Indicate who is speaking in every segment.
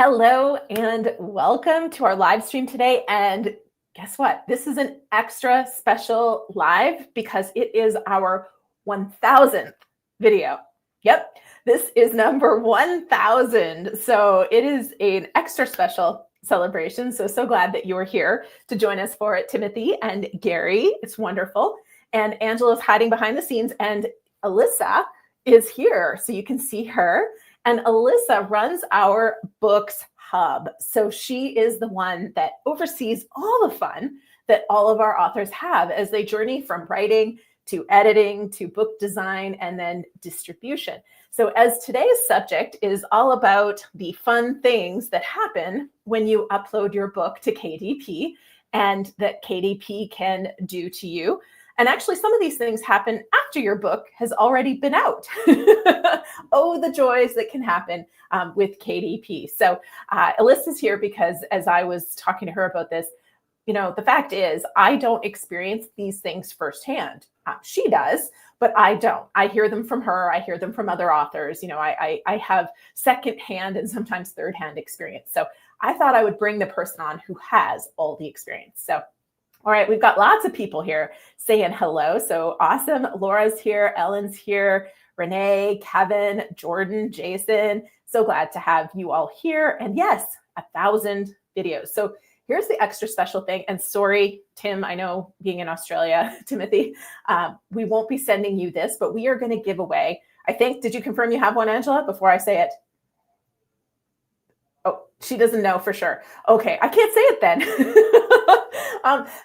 Speaker 1: Hello and welcome to our live stream today. And guess what? This is an extra special live because it is our 1000th video. Yep, this is number 1000. So it is an extra special celebration. So glad that you are here to join us for it, Timothy and Gary. It's wonderful. And Angela's hiding behind the scenes, and Alyssa is here, so you can see her. And Alyssa runs our books hub. So she is the one that oversees all the fun that all of our authors have as they journey from writing to editing to book design and then distribution. So as today's subject is all about the fun things that happen when you upload your book to KDP and that KDP can do to you. And actually, some of these things happen after your book has already been out. Oh, the joys that can happen with KDP. So Alyssa's here because as I was talking to her about this, the fact is I don't experience these things firsthand. She does, but I don't. I hear them from her. I hear them from other authors. I have secondhand and sometimes third-hand experience. So I thought I would bring the person on who has all the experience. So all right, we've got lots of people here saying hello. So awesome. Laura's here, Ellen's here, Renee, Kevin, Jordan, Jason. So glad to have you all here. And yes, 1000 videos. So here's the extra special thing. And sorry, Tim, I know being in Australia, Timothy, we won't be sending you this, but we are going to give away, I think, did you confirm you have one, Angela, before I say it? Oh, she doesn't know for sure. Okay, I can't say it then.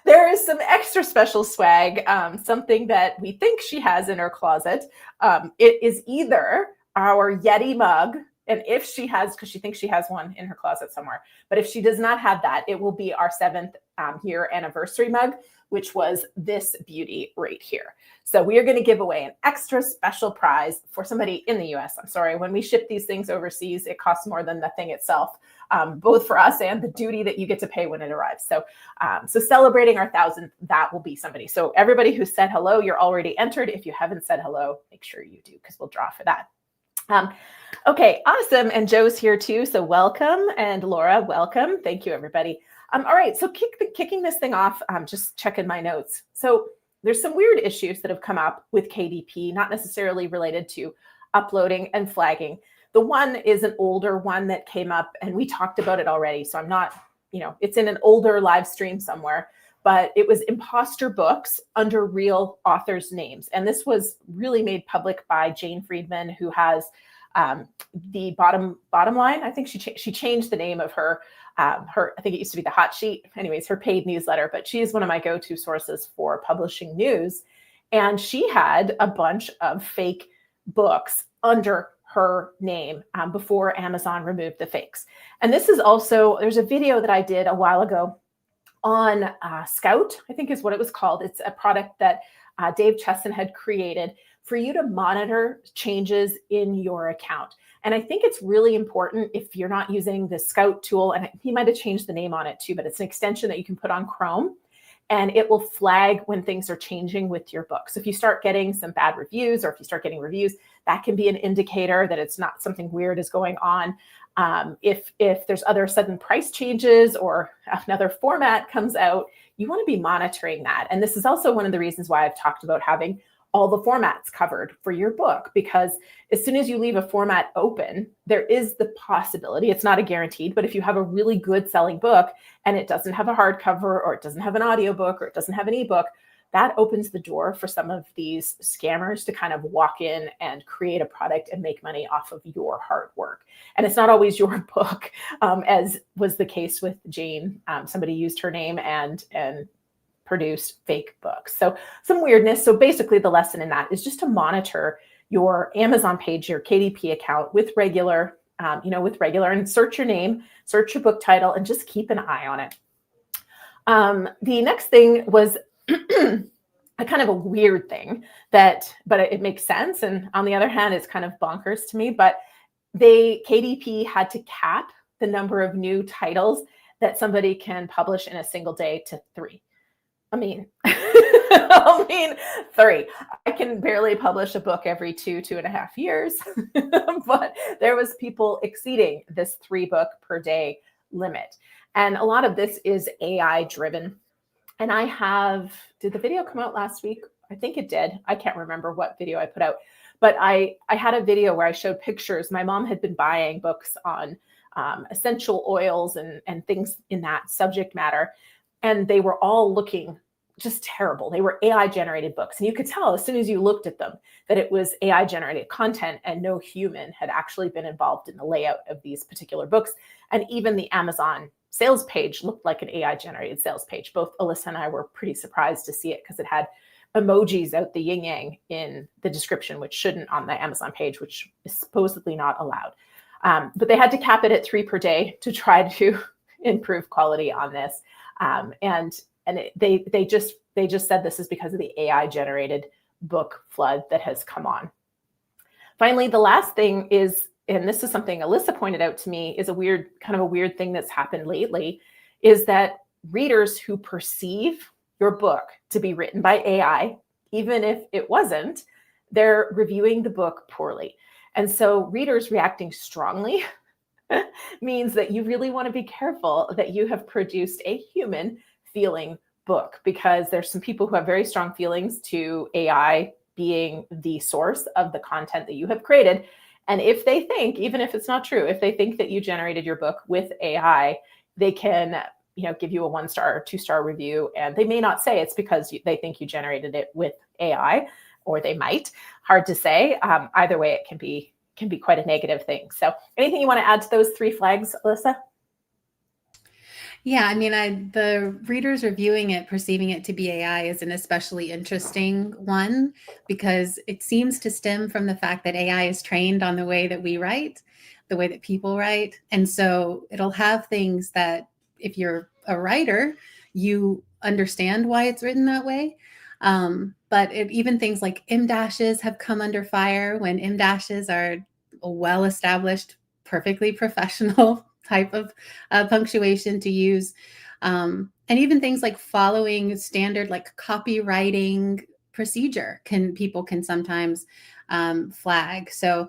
Speaker 1: There is some extra special swag, something that we think she has in her closet. It is either our Yeti mug, and if she has, because she thinks she has one in her closet somewhere, but if she does not have that, it will be our 7th year anniversary mug, which was this beauty right here. So we are going to give away an extra special prize for somebody in the US. I'm sorry, when we ship these things overseas, it costs more than the thing itself, both for us and the duty that you get to pay when it arrives. So celebrating our 1000th, that will be somebody. So everybody who said hello, you're already entered. If you haven't said hello, make sure you do, because we'll draw for that. Okay, awesome. And Joe's here too. So welcome. And Laura, welcome. Thank you, everybody. All right, so kicking this thing off, just checking my notes. So there's some weird issues that have come up with KDP, not necessarily related to uploading and flagging. The one is an older one that came up, and we talked about it already. So I'm not, it's in an older live stream somewhere, but it was imposter books under real authors' names. And this was really made public by Jane Friedman, who has the bottom line. I think she changed the name of her, I think it used to be the Hot Sheet. Anyways, her paid newsletter, but she is one of my go-to sources for publishing news. And she had a bunch of fake books under her name before Amazon removed the fakes. And this is also, there's a video that I did a while ago on Scout, I think is what it was called. It's a product that Dave Chesson had created for you to monitor changes in your account. And I think it's really important if you're not using the Scout tool, and he might have changed the name on it too, but it's an extension that you can put on Chrome, and it will flag when things are changing with your book. So if you start getting some bad reviews, or if you start getting reviews, that can be an indicator that it's not something weird is going on. If there's other sudden price changes or another format comes out, you want to be monitoring that. And this is also one of the reasons why I've talked about having all the formats covered for your book, because as soon as you leave a format open, there is the possibility, it's not a guaranteed, but if you have a really good selling book and it doesn't have a hardcover, or it doesn't have an audiobook, or it doesn't have an ebook, that opens the door for some of these scammers to kind of walk in and create a product and make money off of your hard work. And it's not always your book, as was the case with Jane. Somebody used her name and produced fake books. So some weirdness. So basically the lesson in that is just to monitor your Amazon page, your KDP account with regular, and search your name, search your book title, and just keep an eye on it. The next thing was a kind of a weird thing but it makes sense. And on the other hand, it's kind of bonkers to me, but KDP had to cap the number of new titles that somebody can publish in a single day to 3. I mean, I mean, 3. I can barely publish a book every 2.5 years, but there was people exceeding this 3-book per day limit. And a lot of this is AI driven. And did the video come out last week? I think it did. I can't remember what video I put out, but I had a video where I showed pictures. My mom had been buying books on essential oils and things in that subject matter. And they were all looking just terrible. They were AI generated books. And you could tell as soon as you looked at them that it was AI generated content and no human had actually been involved in the layout of these particular books. And even the Amazon sales page looked like an AI generated sales page. Both Alyssa and I were pretty surprised to see it because it had emojis out the yin yang in the description, which shouldn't on the Amazon page, which is supposedly not allowed. But they had to cap it at 3 per day to try to improve quality on this. They just said this is because of the AI generated book flood that has come on. Finally, the last thing is, and this is something Alyssa pointed out to me, is a weird thing that's happened lately, is that readers who perceive your book to be written by AI, even if it wasn't, they're reviewing the book poorly. And so readers reacting strongly means that you really want to be careful that you have produced a human feeling book, because there's some people who have very strong feelings to AI being the source of the content that you have created. And if they think, even if it's not true, if they think that you generated your book with AI, they can, give you a 1-star or 2-star review. And they may not say it's because they think you generated it with AI, or they might. Hard to say. Either way, it can be quite a negative thing. So anything you want to add to those 3 flags, Alyssa?
Speaker 2: Yeah, I mean, the readers reviewing it, perceiving it to be AI is an especially interesting one, because it seems to stem from the fact that AI is trained on the way that we write, the way that people write. And so it'll have things that if you're a writer, you understand why it's written that way. But even things like em dashes have come under fire, when em dashes are a well-established, perfectly professional type of punctuation to use. And even things like following standard like copywriting procedure people can sometimes flag. So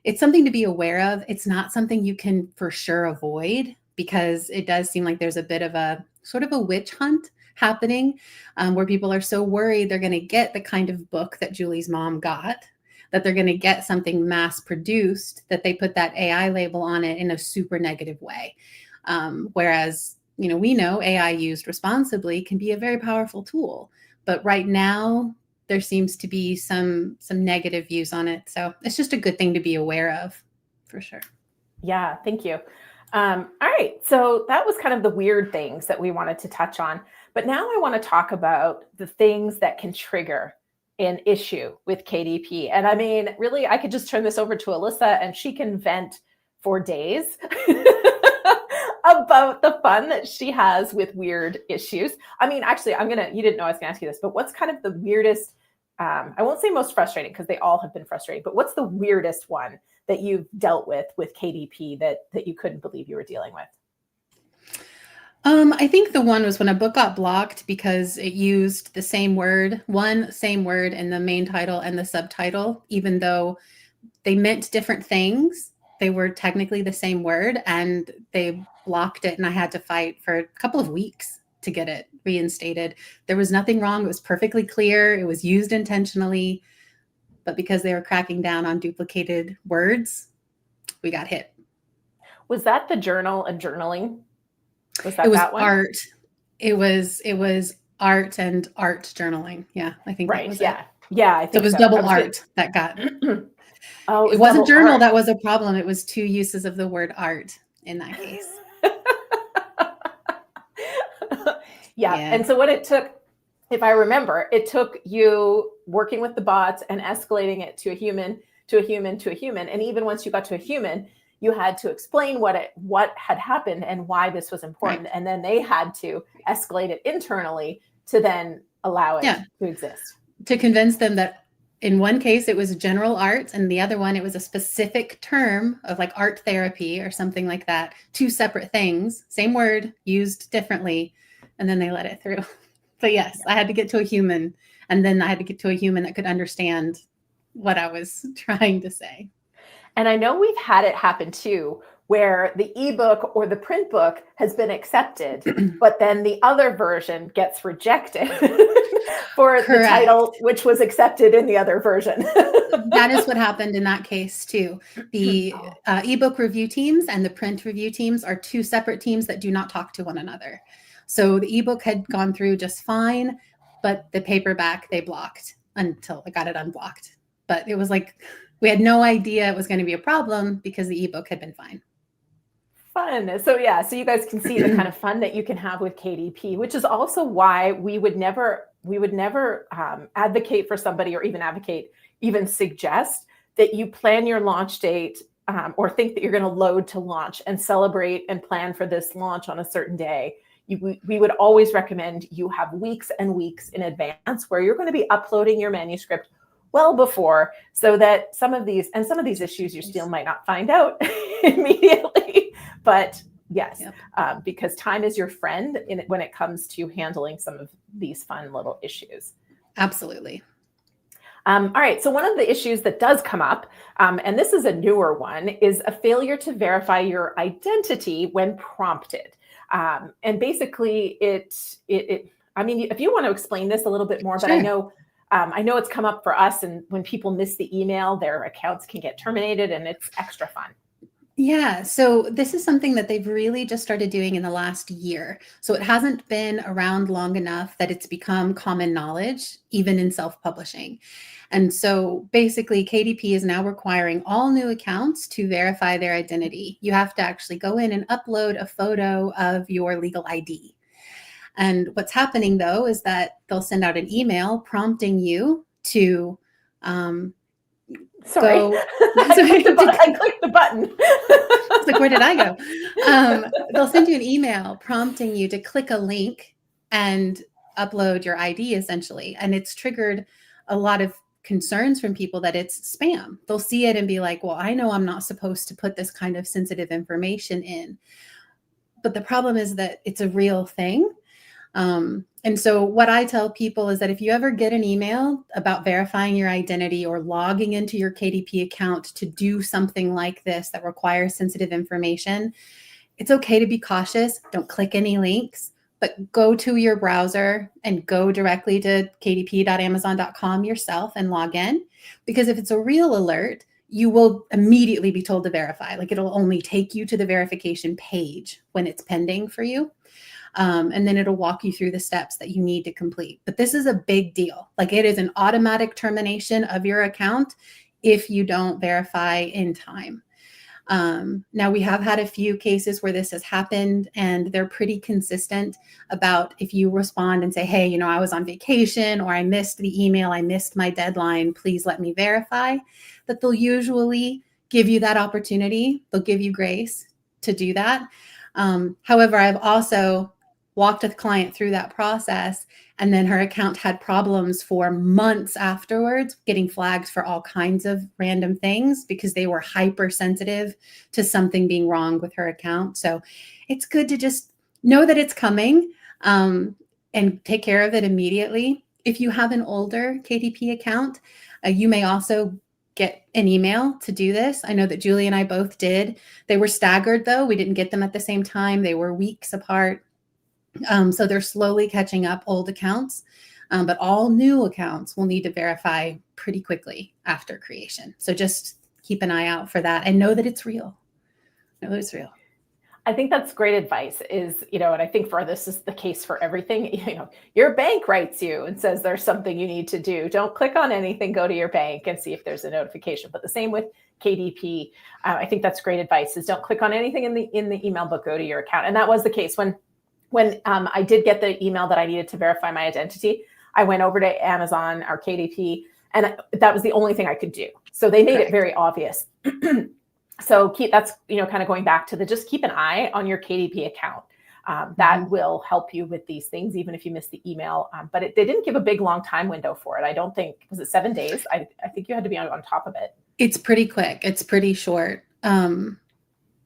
Speaker 2: it's something to be aware of. It's not something you can for sure avoid, because it does seem like there's a bit of a sort of a witch hunt happening, where people are so worried they're going to get the kind of book that Julie's mom got, that they're going to get something mass produced, that they put that AI label on it in a super negative way. Whereas, we know AI used responsibly can be a very powerful tool, but right now there seems to be some negative views on it. So it's just a good thing to be aware of, for sure.
Speaker 1: Yeah, thank you. All right, so that was kind of the weird things that we wanted to touch on. But now I want to talk about the things that can trigger an issue with KDP. And I mean, really, I could just turn this over to Alyssa and she can vent for days about the fun that she has with weird issues. I mean, actually, you didn't know I was gonna ask you this, but what's kind of the weirdest, I won't say most frustrating because they all have been frustrating, but what's the weirdest one that you've dealt with KDP that you couldn't believe you were dealing with?
Speaker 2: I think the one was when a book got blocked because it used the same word in the main title and the subtitle, even though they meant different things. They were technically the same word, and they blocked it, and I had to fight for a couple of weeks to get it reinstated. There was nothing wrong. It was perfectly clear. It was used intentionally, but because they were cracking down on duplicated words, we got hit.
Speaker 1: Was that the journal and journaling? Was that
Speaker 2: it was
Speaker 1: that one?
Speaker 2: art. It was art and art journaling. Yeah, I think
Speaker 1: right.
Speaker 2: That was
Speaker 1: yeah.
Speaker 2: it.
Speaker 1: Yeah, I think
Speaker 2: it was double art that got.
Speaker 1: Oh,
Speaker 2: it wasn't journal
Speaker 1: art.
Speaker 2: That was a problem. It was 2 uses of the word art in that case.
Speaker 1: yeah. And so what it took, if I remember, it took you working with the bots and escalating it to a human, to a human, to a human. And even once you got to a human, you had to explain what had happened and why this was important. Right. And then they had to escalate it internally to then allow it to exist.
Speaker 2: To convince them that in one case it was general art, and the other one it was a specific term of like art therapy or something like that. 2 separate things, same word used differently, and then they let it through. But yes, I had to get to a human And then I had to get to a human that could understand what I was trying to say.
Speaker 1: And I know we've had it happen too, where the ebook or the print book has been accepted, but then the other version gets rejected for the title, which was accepted in the other version.
Speaker 2: That is what happened in that case too. The ebook review teams and the print review teams are two separate teams that do not talk to one another. So the ebook had gone through just fine, but the paperback they blocked until I got it unblocked. But it was like, we had no idea it was going to be a problem because the ebook had been fine.
Speaker 1: Fun. So yeah, so you guys can see the kind of fun that you can have with KDP, which is also why we would never advocate for somebody or even suggest that you plan your launch date or think that you're going to load to launch and celebrate and plan for this launch on a certain day. We would always recommend you have weeks and weeks in advance where you're going to be uploading your manuscript well before, so that some of these issues you still might not find out immediately. But yes, because time is your friend when it comes to handling some of these fun little issues.
Speaker 2: Absolutely.
Speaker 1: All right, so one of the issues that does come up, and this is a newer one, is a failure to verify your identity when prompted. And basically, I mean, if you want to explain this a little bit more, but
Speaker 2: Sure.
Speaker 1: I know it's come up for us, and when people miss the email, their accounts can get terminated, and it's extra fun.
Speaker 2: Yeah, so this is something that they've really just started doing in the last year. So it hasn't been around long enough that it's become common knowledge, even in self-publishing. And so basically, KDP is now requiring all new accounts to verify their identity. You have to actually go in and upload a photo of your legal ID. And what's happening, though, is that they'll send out an email prompting you to
Speaker 1: Sorry.
Speaker 2: go.
Speaker 1: I clicked the button.
Speaker 2: It's like, where did I go? They'll send you an email prompting you to click a link and upload your ID, essentially. And it's triggered a lot of concerns from people that it's spam. They'll see it and be like, well, I know I'm not supposed to put this kind of sensitive information in. But the problem is that it's a real thing. And so what I tell people is that if you ever get an email about verifying your identity or logging into your KDP account to do something like this that requires sensitive information, it's okay to be cautious. Don't click any links, but go to your browser and go directly to kdp.amazon.com yourself and log in. Because if it's a real alert, you will immediately be told to verify. Like, it'll only take you to the verification page when it's pending for you. And then it'll walk you through the steps that you need to complete. But this is a big deal. Like, it is an automatic termination of your account if you don't verify in time. Now, we have had a few cases where this has happened, and they're pretty consistent about if you respond and say, hey, I was on vacation, or I missed the email, I missed my deadline, please let me verify, that they'll usually give you that opportunity. They'll give you grace to do that. However, I've also walked a client through that process, and then her account had problems for months afterwards, getting flagged for all kinds of random things because they were hypersensitive to something being wrong with her account. So it's good to just know that it's coming and take care of it immediately. If you have an older KDP account, you may also get an email to do this. I know that Julie and I both did. They were staggered, though. We didn't get them at the same time. They were weeks apart. So they're slowly catching up, old accounts, but all new accounts will need to verify pretty quickly after creation. So just keep an eye out for that and know that it's real. Know that it's real.
Speaker 1: I think that's great advice and I think this is the case for everything. Your bank writes you and says there's something you need to do. Don't click on anything, go to your bank and see if there's a notification. But the same with KDP. I think that's great advice, is don't click on anything in the email, but go to your account. And that was the case when I did get the email that I needed to verify my identity. I went over to Amazon or KDP, and that was the only thing I could do. So they made it very obvious. So that's, kind of going back to just keep an eye on your KDP account. That will help you with these things, even if you miss the email. But they didn't give a big long time window for it. I don't think, was it 7 days? I think you had to be on top of it.
Speaker 2: It's pretty quick. It's pretty short.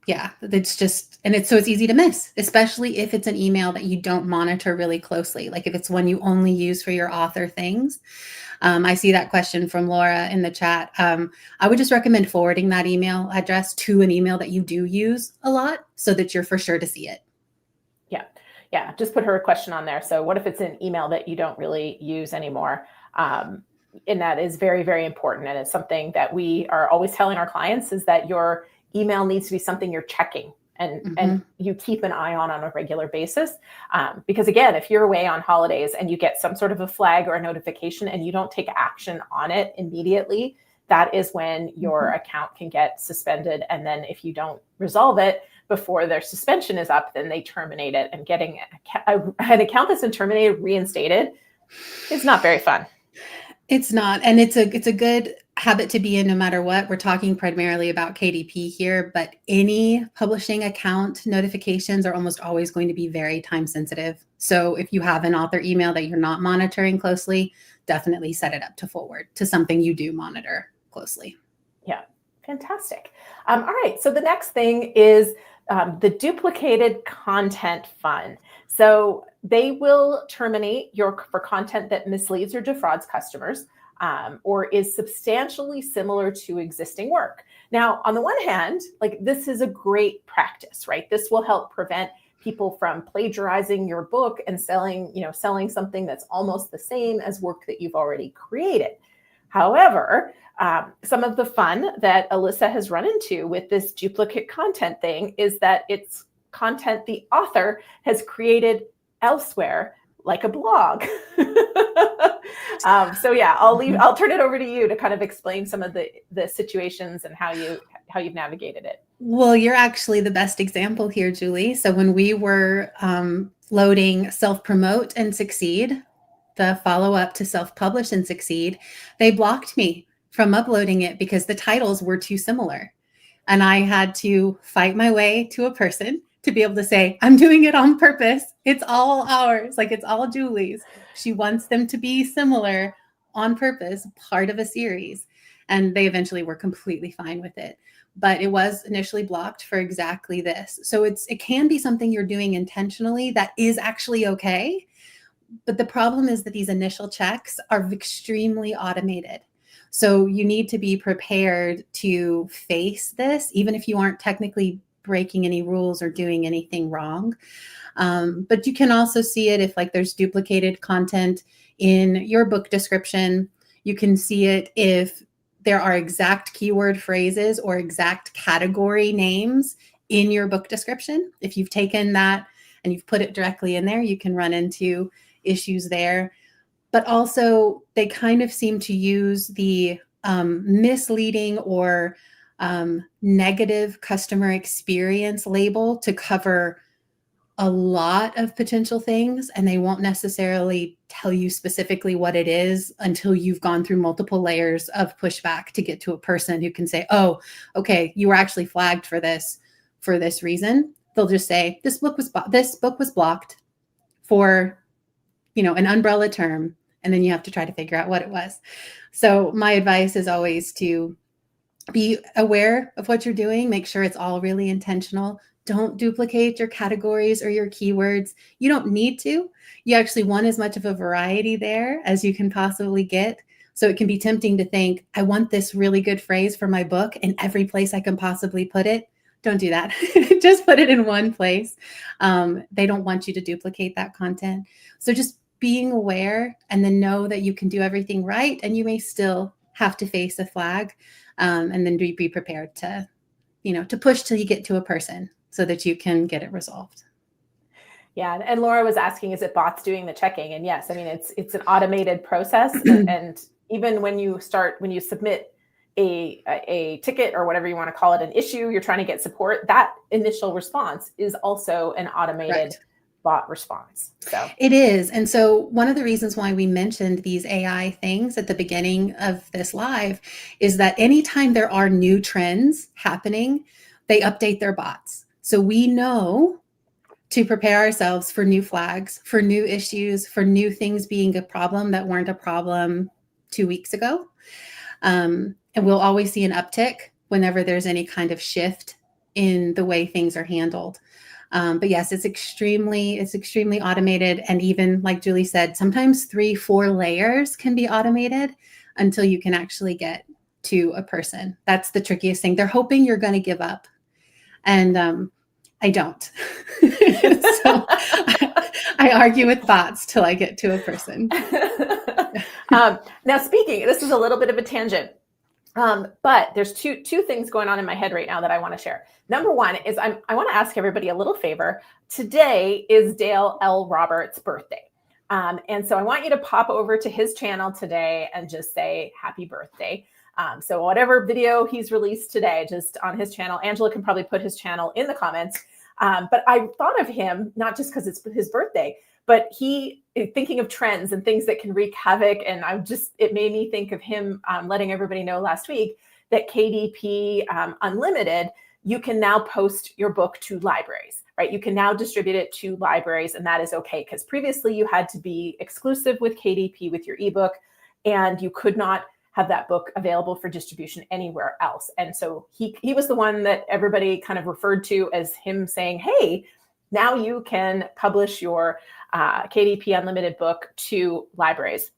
Speaker 2: Yeah, it's just, and it's so it's easy to miss, especially if it's an email that you don't monitor really closely. Like if it's one you only use for your author things. I see that question from Laura in the chat. I would just recommend forwarding that email address to an email that you do use a lot so that you're for sure to see it.
Speaker 1: Yeah. Yeah. Just put her question on there. So what if it's an email that you don't really use anymore? And that is very, very important. And it's something that we are always telling our clients is that your email needs to be something you're checking and you keep an eye on a regular basis. Because again, if you're away on holidays and you get some sort of a flag or a notification and you don't take action on it immediately, that is when your account can get suspended. And then if you don't resolve it before their suspension is up, then they terminate it. And getting an account that's been terminated reinstated is not very fun.
Speaker 2: It's not, and it's a good habit to be in no matter what. We're talking primarily about KDP here, but any publishing account notifications are almost always going to be very time sensitive. So if you have an author email that you're not monitoring closely, definitely set it up to forward to something you do monitor closely.
Speaker 1: Yeah, fantastic. All right, so the next thing is the duplicated content fund. So they will terminate for content that misleads or defrauds customers or is substantially similar to existing work. Now, on the one hand, like this is a great practice, right? This will help prevent people from plagiarizing your book and selling something that's almost the same as work that you've already created. However, some of the fun that Alyssa has run into with this duplicate content thing is that it's content the author has created elsewhere, like a blog. So yeah, I'll turn it over to you to kind of explain some of the situations and how you've navigated it.
Speaker 2: Well, you're actually the best example here, Julie. So when we were loading Self-Promote and Succeed, the follow-up to Self-Publish and Succeed, they blocked me from uploading it because the titles were too similar. And I had to fight my way to a person to be able to say, I'm doing it on purpose. It's all ours. Like it's all Julie's. She wants them to be similar on purpose, part of a series. And they eventually were completely fine with it. But it was initially blocked for exactly this. So it can be something you're doing intentionally that is actually okay. But the problem is that these initial checks are extremely automated. So you need to be prepared to face this, even if you aren't technically breaking any rules or doing anything wrong. But you can also see it if like there's duplicated content in your book description. You can see it if there are exact keyword phrases or exact category names in your book description. If you've taken that and you've put it directly in there, you can run into issues there. But also they kind of seem to use the misleading or negative customer experience label to cover a lot of potential things, and they won't necessarily tell you specifically what it is until you've gone through multiple layers of pushback to get to a person who can say, oh, okay, you were actually flagged for this reason. They'll just say this book was blocked for an umbrella term, and then you have to try to figure out what it was. So my advice is always to be aware of what you're doing. Make sure it's all really intentional. Don't duplicate your categories or your keywords. You don't need to. You actually want as much of a variety there as you can possibly get. So it can be tempting to think, I want this really good phrase for my book in every place I can possibly put it. Don't do that. Just put it in one place. They don't want you to duplicate that content. So just being aware and then know that you can do everything right, and you may still have to face a flag, and then be prepared to push till you get to a person so that you can get it resolved.
Speaker 1: Yeah, and Laura was asking, is it bots doing the checking? And yes, I mean it's an automated process, and even when you submit a ticket or whatever you want to call it, an issue, you're trying to get support, that initial response is also an automated
Speaker 2: Correct.
Speaker 1: Bot response. So
Speaker 2: it is. And so one of the reasons why we mentioned these AI things at the beginning of this live is that anytime there are new trends happening, they update their bots. So we know to prepare ourselves for new flags, for new issues, for new things being a problem that weren't a problem 2 weeks ago. And we'll always see an uptick whenever there's any kind of shift in the way things are handled. But yes, it's extremely automated. And even like Julie said, sometimes 3-4 layers can be automated until you can actually get to a person. That's the trickiest thing. They're hoping you're going to give up. And I don't. So I argue with bots till I get to a person.
Speaker 1: Now speaking, this is a little bit of a tangent. But there's two things going on in my head right now that I want to share. Number one is I want to ask everybody a little favor. Today is Dale L. Roberts' birthday. And so I want you to pop over to his channel today and just say happy birthday. So whatever video he's released today, just on his channel, Angela can probably put his channel in the comments. But I thought of him, not just because it's his birthday, but he thinking of trends and things that can wreak havoc. And it made me think of him letting everybody know last week that KDP Unlimited, you can now post your book to libraries, right? You can now distribute it to libraries, and that is okay. Because previously you had to be exclusive with KDP with your ebook, and you could not have that book available for distribution anywhere else. And so he was the one that everybody kind of referred to as him saying, hey, now you can publish your KDP Unlimited book to libraries.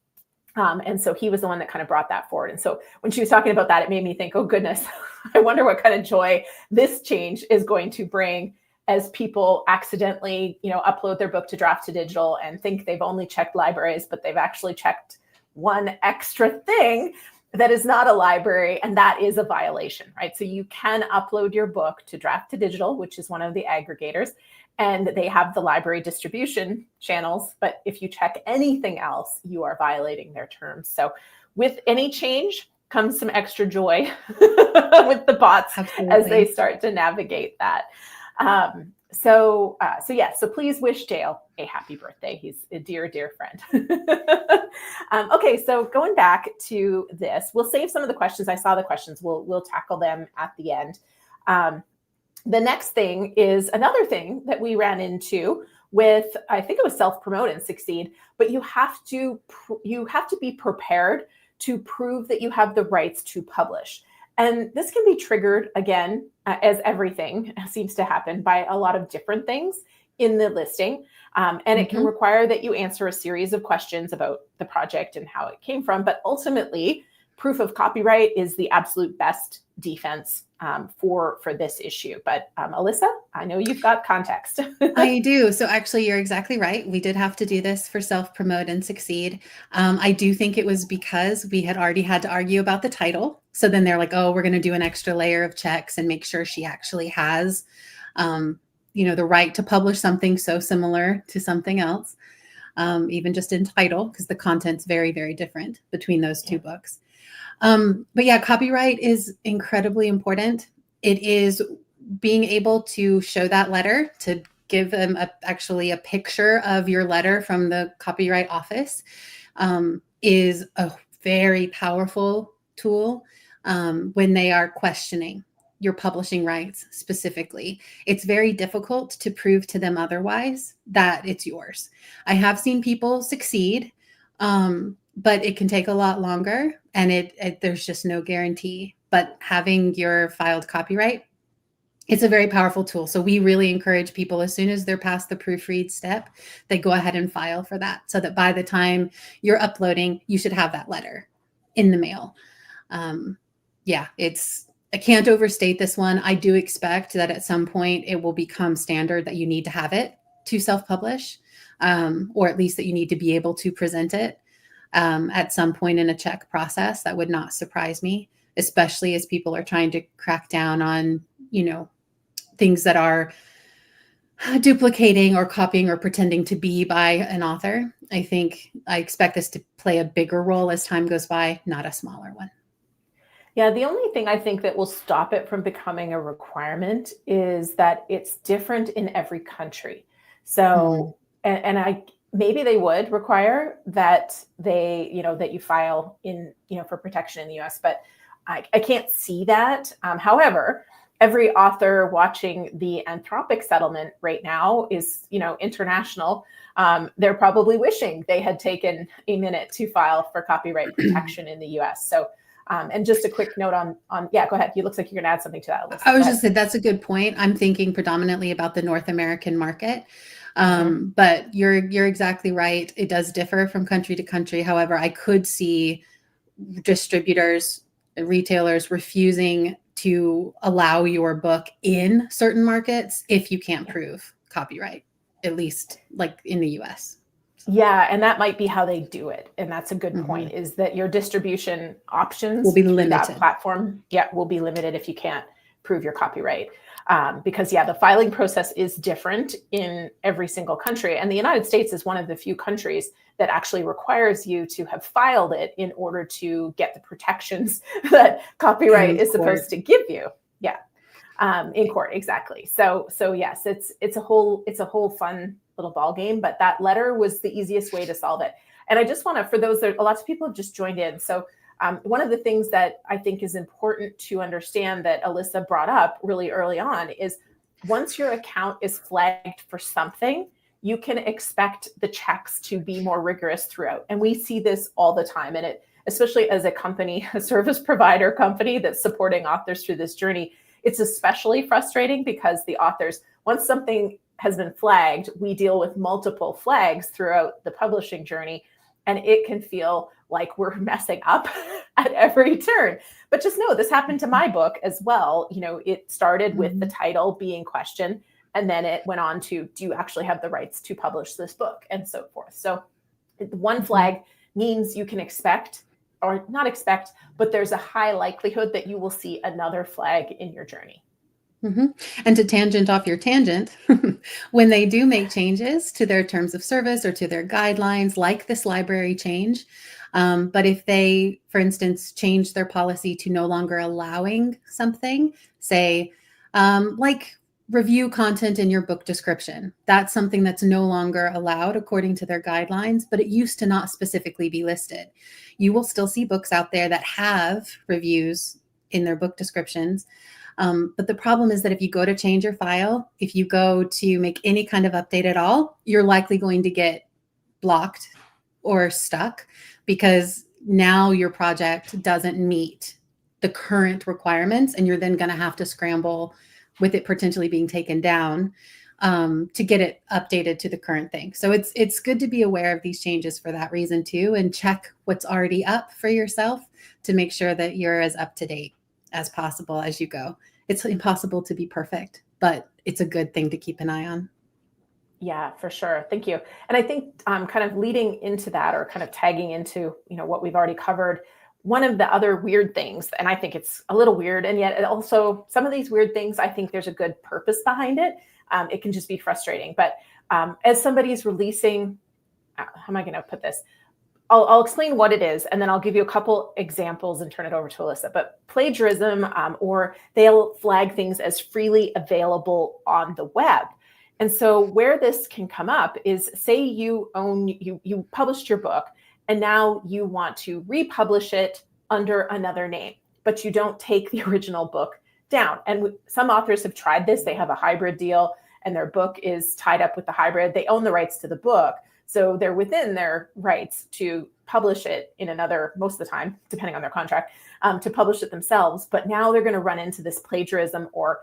Speaker 1: And so he was the one that kind of brought that forward. And so when she was talking about that, it made me think, oh goodness, I wonder what kind of joy this change is going to bring as people accidentally, upload their book to Draft to Digital and think they've only checked libraries, but they've actually checked one extra thing that is not a library, and that is a violation, right? So you can upload your book to Draft to Digital, which is one of the aggregators, and they have the library distribution channels. But if you check anything else, you are violating their terms. So with any change comes some extra joy with the bots. Absolutely. As they start to navigate that. So please wish Dale a happy birthday. He's a dear, dear friend. Okay, so going back to this, we'll save some of the questions. I saw the questions. We'll tackle them at the end. The next thing is another thing that we ran into with, I think it was self-promote and succeed, but you have to be prepared to prove that you have the rights to publish. And this can be triggered, again, as everything seems to happen, by a lot of different things in the listing. And it can require that you answer a series of questions about the project and how it came from. But ultimately, proof of copyright is the absolute best defense for this issue. But Alyssa, I know you've got context.
Speaker 2: I do. So actually, you're exactly right. We did have to do this for self-promote and succeed. I do think it was because we had already had to argue about the title. So then they're like, oh, we're going to do an extra layer of checks and make sure she actually has, the right to publish something so similar to something else, even just in title, because the content's very, very different between those two books. But yeah, copyright is incredibly important. It is being able to show that letter, to give them actually a picture of your letter from the Copyright Office, is a very powerful tool when they are questioning your publishing rights specifically. It's very difficult to prove to them otherwise that it's yours. I have seen people succeed, but it can take a lot longer, and there's just no guarantee. But having your filed copyright, it's a very powerful tool. So we really encourage people, as soon as they're past the proofread step, they go ahead and file for that, so that by the time you're uploading, you should have that letter in the mail. I can't overstate this one. I do expect that at some point it will become standard that you need to have it to self-publish, or at least that you need to be able to present it at some point in a check process. That would not surprise me, especially as people are trying to crack down on, things that are duplicating or copying or pretending to be by an author. I expect this to play a bigger role as time goes by, not a smaller one.
Speaker 1: Yeah, the only thing I think that will stop it from becoming a requirement is that it's different in every country. So, maybe they would require that that you file in, for protection in the US, but I can't see that. However, every author watching the Anthropic settlement right now is, international. They're probably wishing they had taken a minute to file for copyright protection in the US. So And just a quick note on yeah, go ahead. It looks like you're going to add something to that, Alyssa.
Speaker 2: I was just saying that's a good point. I'm thinking predominantly about the North American market. But you're exactly right. It does differ from country to country. However, I could see distributors, retailers refusing to allow your book in certain markets if you can't prove copyright, at least like in the US.
Speaker 1: Yeah, and that might be how they do it. And that's a good point, is that your distribution options
Speaker 2: will be
Speaker 1: through
Speaker 2: limited.
Speaker 1: That platform, will be limited if you can't prove your copyright. Because the filing process is different in every single country. And the United States is one of the few countries that actually requires you to have filed it in order to get the protections that copyright is supposed to give you. Yeah. In court, exactly. So yes, it's a whole fun little ball game, but that letter was the easiest way to solve it. And I just want to, for those that lots of people have just joined in. So one of the things that I think is important to understand that Alyssa brought up really early on is once your account is flagged for something, you can expect the checks to be more rigorous throughout. And we see this all the time. And it, especially as a company, a service provider company that's supporting authors through this journey, it's especially frustrating because the authors, once something has been flagged, we deal with multiple flags throughout the publishing journey, and it can feel like we're messing up at every turn. But just know this happened to my book as well. It started with the title being questioned, and then it went on to, do you actually have the rights to publish this book, and so forth. So one flag means you can expect, or not expect, but there's a high likelihood that you will see another flag in your journey.
Speaker 2: And to tangent off your tangent, when they do make changes to their terms of service or to their guidelines, like this library change, but if they, for instance, change their policy to no longer allowing something, say, like review content in your book description, that's something that's no longer allowed according to their guidelines, but it used to not specifically be listed. You will still see books out there that have reviews in their book descriptions. But the problem is that if you go to change your file, if you go to make any kind of update at all, you're likely going to get blocked or stuck because now your project doesn't meet the current requirements, and you're then going to have to scramble with it potentially being taken down to get it updated to the current thing. So it's good to be aware of these changes for that reason too, and check what's already up for yourself to make sure that you're as up to date as possible as you go. It's impossible to be perfect, but it's a good thing to keep an eye on.
Speaker 1: Yeah, for sure. Thank you. And I think kind of leading into that, or kind of tagging into, what we've already covered, one of the other weird things, and I think it's a little weird, and yet also some of these weird things, I think there's a good purpose behind it. It can just be frustrating. But as somebody's releasing, how am I going to put this? I'll explain what it is, and then I'll give you a couple examples and turn it over to Alyssa. But plagiarism, or they'll flag things as freely available on the web. And so where this can come up is, say you published your book, and now you want to republish it under another name, but you don't take the original book down. And some authors have tried this. They have a hybrid deal, and their book is tied up with the hybrid. They own the rights to the book. So they're within their rights to publish it in another, most of the time, depending on their contract, to publish it themselves. But now they're going to run into this plagiarism, or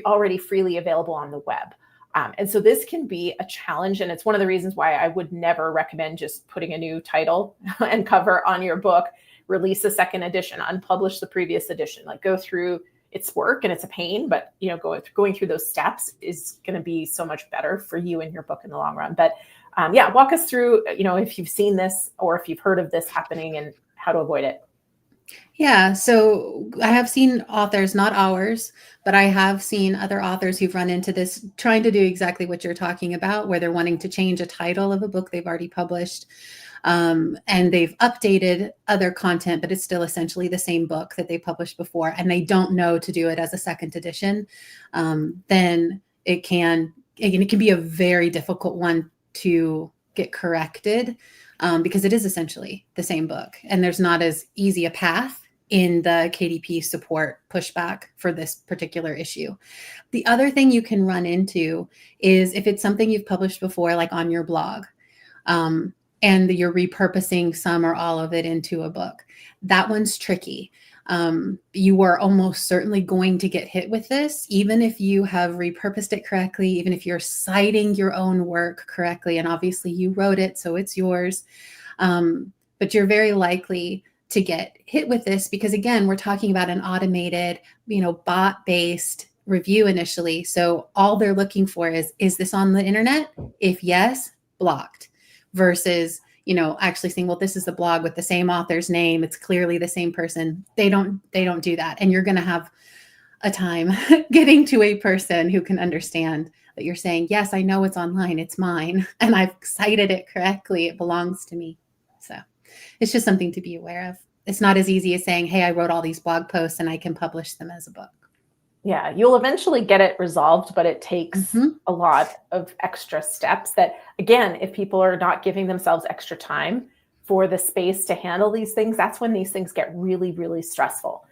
Speaker 1: already freely available on the web. And so this can be a challenge. And it's one of the reasons why I would never recommend just putting a new title and cover on your book, release a second edition, unpublish the previous edition, like go through its work, and it's a pain, but going through those steps is going to be so much better for you and your book in the long run. But walk us through, if you've seen this or if you've heard of this happening and how to avoid it.
Speaker 2: Yeah, so I have seen authors, not ours, but I have seen other authors who've run into this, trying to do exactly what you're talking about, where they're wanting to change a title of a book they've already published. And they've updated other content, but it's still essentially the same book that they published before, and they don't know to do it as a second edition. Then it can be a very difficult one to get corrected, because it is essentially the same book, and there's not as easy a path in the KDP support pushback for this particular issue. The other thing you can run into is if it's something you've published before, like on your blog, and you're repurposing some or all of it into a book. That one's tricky. You are almost certainly going to get hit with this, even if you have repurposed it correctly, even if you're citing your own work correctly. And obviously you wrote it, so it's yours. But you're very likely to get hit with this because, again, we're talking about an automated, bot-based review initially. So all they're looking for is this on the internet? If yes, blocked. Versus, actually saying, well, this is the blog with the same author's name. It's clearly the same person. They don't do that. And you're going to have a time getting to a person who can understand that you're saying, yes, I know it's online. It's mine. And I've cited it correctly. It belongs to me. So it's just something to be aware of. It's not as easy as saying, hey, I wrote all these blog posts and I can publish them as a book.
Speaker 1: Yeah, you'll eventually get it resolved, but it takes a lot of extra steps that, again, if people are not giving themselves extra time for the space to handle these things, that's when these things get really, really stressful.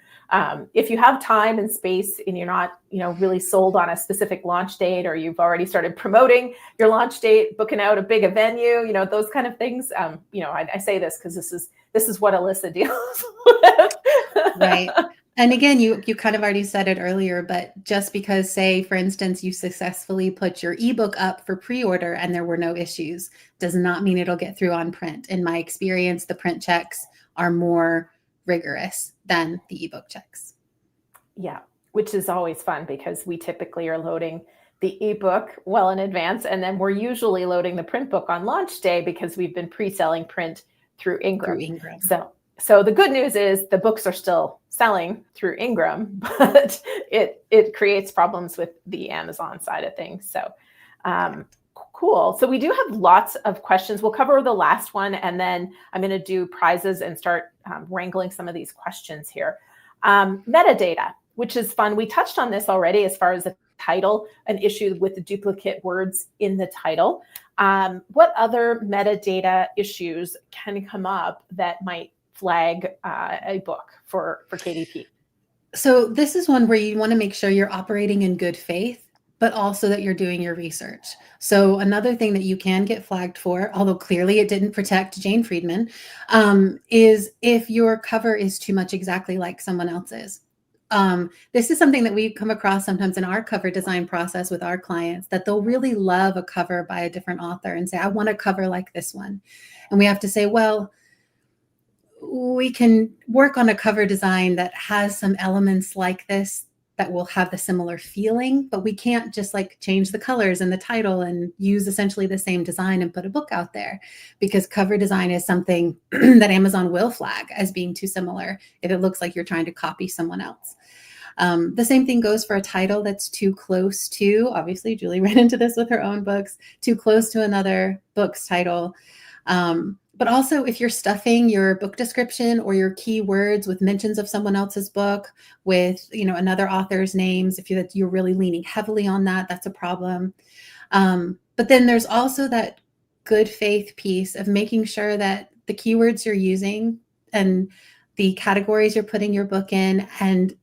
Speaker 1: If you have time and space and you're not, really sold on a specific launch date, or you've already started promoting your launch date, booking out a big venue, those kind of things. I say this because this is what Alyssa deals with.
Speaker 2: Right. And again, you kind of already said it earlier, but just because, say, for instance, you successfully put your ebook up for pre-order and there were no issues, does not mean it'll get through on print. In my experience, the print checks are more rigorous than the ebook checks.
Speaker 1: Yeah, which is always fun because we typically are loading the ebook well in advance, and then we're usually loading the print book on launch day because we've been pre-selling print through Ingram. So the good news is the books are still selling through Ingram, but it creates problems with the Amazon side of things. So cool. So we do have lots of questions. We'll cover the last one, and then I'm going to do prizes and start wrangling some of these questions here. Metadata, which is fun. We touched on this already as far as the title, an issue with the duplicate words in the title. What other metadata issues can come up that might flag a book for KDP?
Speaker 2: So this is one where you want to make sure you're operating in good faith, but also that you're doing your research. So another thing that you can get flagged for, although clearly it didn't protect Jane Friedman, is if your cover is too much exactly like someone else's. This is something that we come across sometimes in our cover design process with our clients, that they'll really love a cover by a different author and say, I want a cover like this one. And we have to say, well, we can work on a cover design that has some elements like this that will have the similar feeling, but we can't just change the colors and the title and use essentially the same design and put a book out there, because cover design is something that Amazon will flag as being too similar if it looks like you're trying to copy someone else. The same thing goes for a title that's too close to, obviously Julie ran into this with her own books, too close to another book's title. But also if you're stuffing your book description or your keywords with mentions of someone else's book, with another author's names, if you're really leaning heavily on that, that's a problem. But then there's also that good faith piece of making sure that the keywords you're using and the categories you're putting your book in and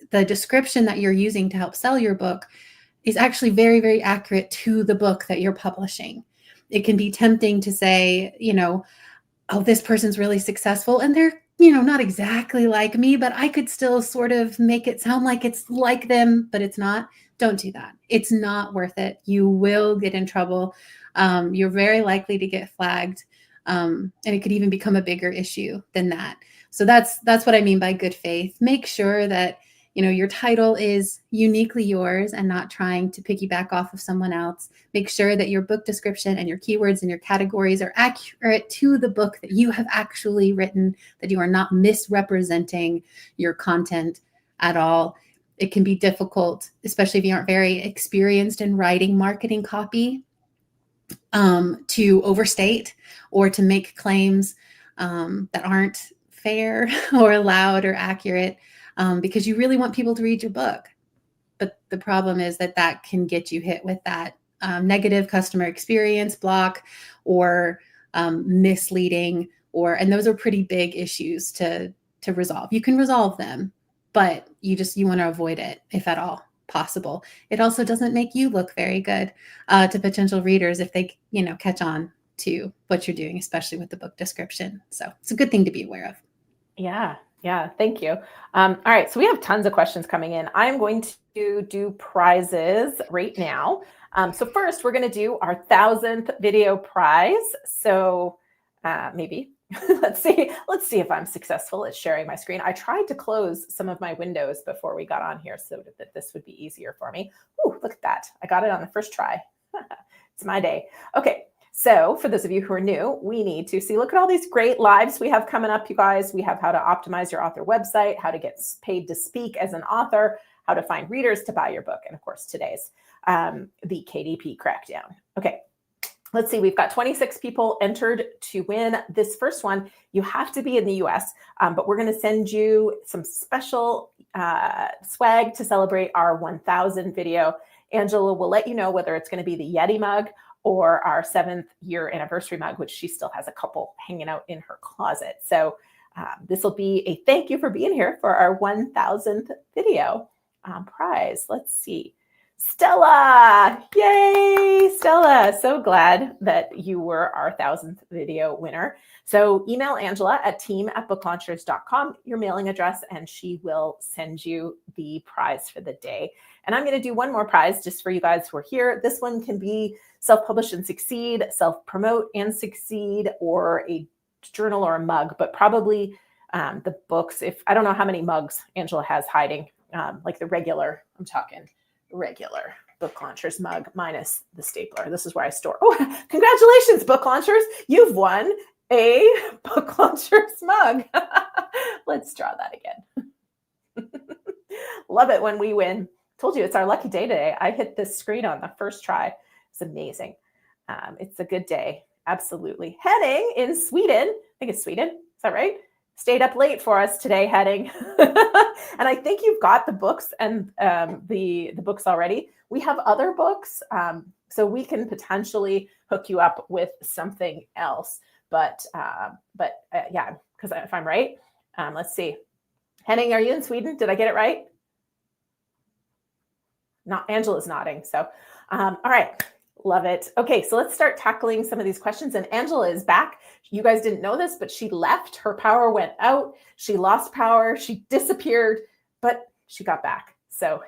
Speaker 2: the description that you're using to help sell your book is actually very, very accurate to the book that you're publishing. It can be tempting to say, oh, this person's really successful and they're, not exactly like me, but I could still sort of make it sound like it's like them, but it's not. Don't do that. It's not worth it. You will get in trouble. You're very likely to get flagged. And it could even become a bigger issue than that. So that's what I mean by good faith. Make sure that your title is uniquely yours and not trying to piggyback off of someone else. Make sure that your book description and your keywords and your categories are accurate to the book that you have actually written, that you are not misrepresenting your content at all. It can be difficult, especially if you aren't very experienced in writing marketing copy, to overstate or to make claims that aren't fair or allowed or accurate. Because you really want people to read your book. But the problem is that can get you hit with that negative customer experience block or misleading, and those are pretty big issues to resolve. You can resolve them, but you want to avoid it if at all possible. It also doesn't make you look very good to potential readers if they catch on to what you're doing, especially with the book description. So it's a good thing to be aware of.
Speaker 1: Yeah, thank you. All right, so we have tons of questions coming in. I'm going to do prizes right now. So first, we're going to do our 1,000th video prize. So maybe let's see if I'm successful at sharing my screen. I tried to close some of my windows before we got on here so that this would be easier for me. Ooh, look at that! I got it on the first try. It's my day. Okay. So for those of you who are new, we need to see, look at all these great lives we have coming up, you guys. We have how to optimize your author website, how to get paid to speak as an author, how to find readers to buy your book, and of course, today's the KDP crackdown. Okay, let's see. We've got 26 people entered to win this first one. You have to be in the US, but we're going to send you some special swag to celebrate our 1,000 video. Angela will let you know whether it's going to be the Yeti mug or our 7th year anniversary mug, which she still has a couple hanging out in her closet. So this will be a thank you for being here for our 1,000th video prize. Let's see. Stella, yay, Stella. So glad that you were our 1,000th video winner. So email Angela at team@booklaunchers.com, your mailing address, and she will send you the prize for the day. And I'm going to do one more prize just for you guys who are here. This one can be self-publish and succeed, self-promote and succeed, or a journal or a mug, but probably the books. If I don't know how many mugs Angela has hiding, like the regular, I'm talking regular Book Launchers mug minus the stapler. This is where I store. Oh, congratulations, Book Launchers. You've won a Book Launchers mug. Let's draw that again. Love it when we win. Told you it's our lucky day today. I hit this screen on the first try. It's amazing. It's a good day. Absolutely. Henning in Sweden. I think it's Sweden. Is that right? Stayed up late for us today, Henning. And I think you've got the books and the books already. We have other books, so we can potentially hook you up with something else. But yeah, because if I'm right, let's see. Henning, are you in Sweden? Did I get it right? Angela's nodding. So, all right. Love it. Okay, so let's start tackling some of these questions. And Angela is back. You guys didn't know this, but she left. Her power went out. She lost power. She disappeared, but she got back. So,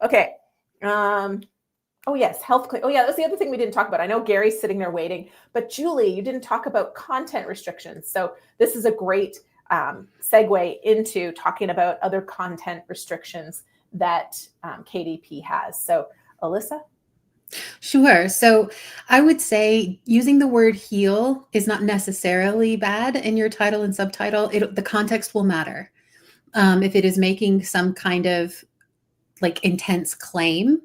Speaker 1: okay. Oh, yes, health claim. Oh, yeah, that's the other thing we didn't talk about. I know Gary's sitting there waiting, but Julie, you didn't talk about content restrictions. So this is a great segue into talking about other content restrictions that KDP has. So Alyssa?
Speaker 2: Sure. So I would say using the word heal is not necessarily bad in your title and subtitle. The context will matter. If it is making some kind of like intense claim,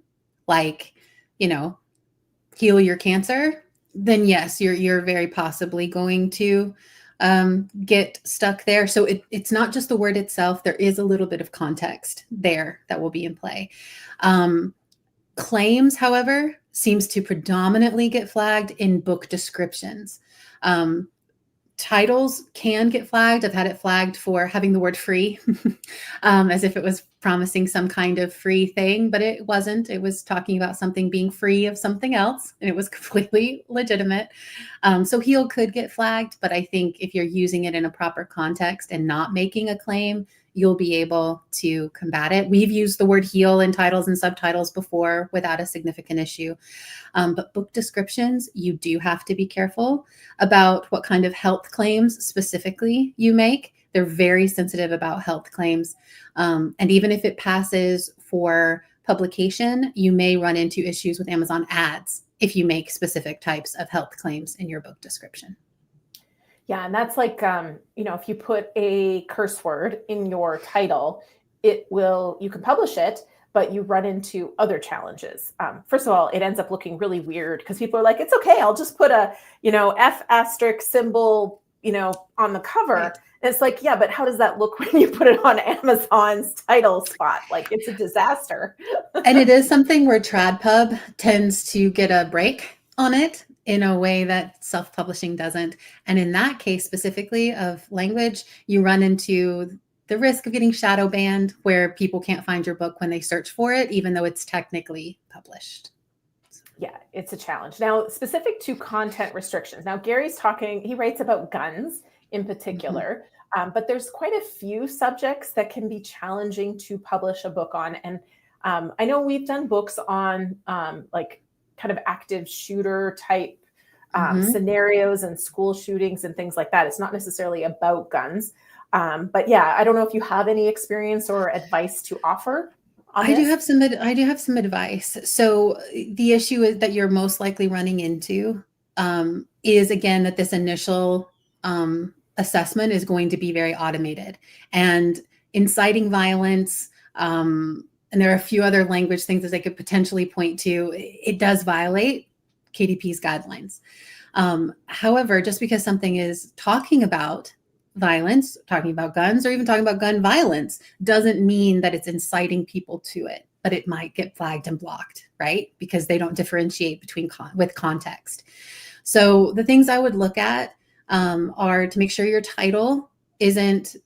Speaker 2: like, heal your cancer, then yes, you're very possibly going to get stuck there. So it's not just the word itself. There is a little bit of context there that will be in play. Claims, however, seems to predominantly get flagged in book descriptions. Titles can get flagged. I've had it flagged for having the word free, as if it was promising some kind of free thing, but it wasn't. It was talking about something being free of something else, and it was completely legitimate. So heal could get flagged, but I think if you're using it in a proper context and not making a claim, you'll be able to combat it. We've used the word heal in titles and subtitles before without a significant issue. But book descriptions, you do have to be careful about what kind of health claims specifically you make. They're very sensitive about health claims. And even if it passes for publication, you may run into issues with Amazon ads if you make specific types of health claims in your book description.
Speaker 1: Yeah, and that's like, if you put a curse word in your title, you can publish it, but you run into other challenges. First of all, it ends up looking really weird because people are like, it's okay, I'll just put a, F asterisk symbol, on the cover. Right. And it's like, yeah, but how does that look when you put it on Amazon's title spot? Like, it's a disaster.
Speaker 2: And it is something where TradPub tends to get a break on it in a way that self-publishing doesn't. And in that case specifically of language, you run into the risk of getting shadow banned where people can't find your book when they search for it, even though it's technically published.
Speaker 1: Yeah, it's a challenge. Now, specific to content restrictions. Now, Gary's talking, he writes about guns in
Speaker 2: Mhm.
Speaker 1: particular, but there's quite a few subjects that can be challenging to publish a book on. And I know we've done books on like kind of active shooter type
Speaker 2: Mhm.
Speaker 1: scenarios and school shootings and things like that. It's not necessarily about guns. But yeah, I don't know if you have any experience or advice to offer on
Speaker 2: I do
Speaker 1: this.
Speaker 2: have some I do have some advice. So the issue is that you're most likely running into is again that this initial assessment is going to be very automated and inciting violence. And there are a few other language things that they could potentially point to. It does violate KDP's guidelines. However, just because something is talking about violence, talking about guns, or even talking about gun violence, doesn't mean that it's inciting people to it, but it might get flagged and blocked, right? Because they don't differentiate between with context. So the things I would look at are to make sure your title isn't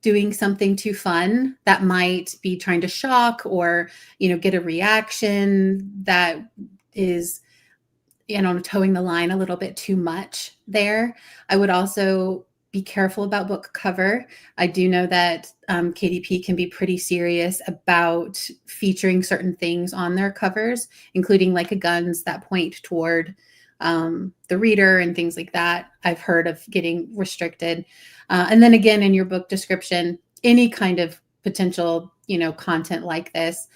Speaker 2: doing something too fun that might be trying to shock or get a reaction that is towing the line a little bit too much there. I would also be careful about book cover. I do know that KDP can be pretty serious about featuring certain things on their covers, including like guns that point toward the reader and things like that. I've heard of getting restricted. And then again, in your book description, any kind of potential, content like this,